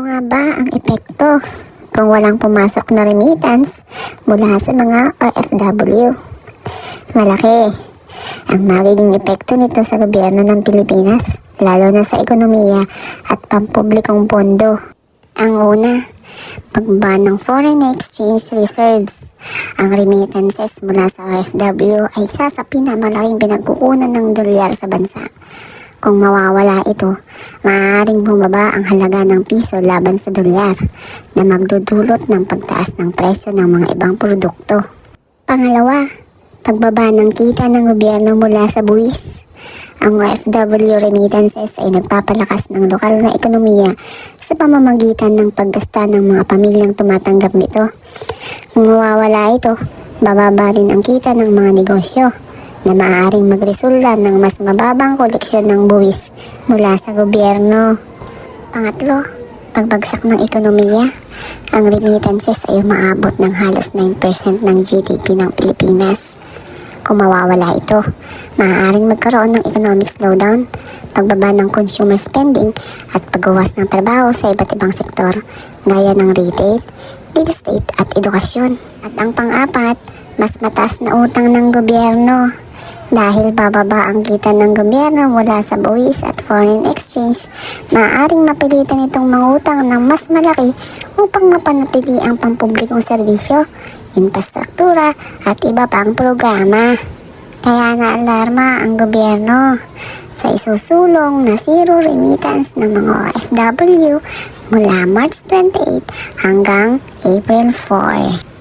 nga ba ang epekto kung walang pumasok na remittance mula sa mga OFW? Malaki ang magiging epekto nito sa gobyerno ng Pilipinas, lalo na sa ekonomiya at pampublikong pondo. Ang una, pagbaba ng foreign exchange reserves. Ang remittances mula sa OFW ay isa sa pinamalaking pinagkukunan ng dolyar sa bansa. Kung mawawala ito, maaaring bumaba ang halaga ng piso laban sa dolyar na magdudulot ng pagtaas ng presyo ng mga ibang produkto. Pangalawa, pagbaba ng kita ng gobyerno mula sa buwis. Ang OFW remittances ay nagpapalakas ng lokal na ekonomiya sa pamamagitan ng paggasta ng mga pamilyang tumatanggap nito. Kung mawawala ito, bababa rin ang kita ng mga negosyo na maaaring magresulta ng mas mababang koleksyon ng buwis mula sa gobyerno. Pangatlo, pagbagsak ng ekonomiya. Ang remittances ay umaabot ng halos 9% ng GDP ng Pilipinas. Kung mawawala ito, maaaring magkaroon ng economic slowdown, pagbaba ng consumer spending at paggawas ng trabaho sa iba't ibang sektor gaya ng retail, real estate at edukasyon. At ang pang-apat, mas mataas na utang ng gobyerno. Dahil bababa ang kita ng gobyerno mula sa buwis at foreign exchange, maaaring mapilitan itong mangutang ng mas malaki upang mapanatili ang pampublikong serbisyo, infrastruktura at iba pang programa. Kaya naalarma ang gobyerno sa isusulong na zero remittance ng mga OFW mula March 28 hanggang April 4.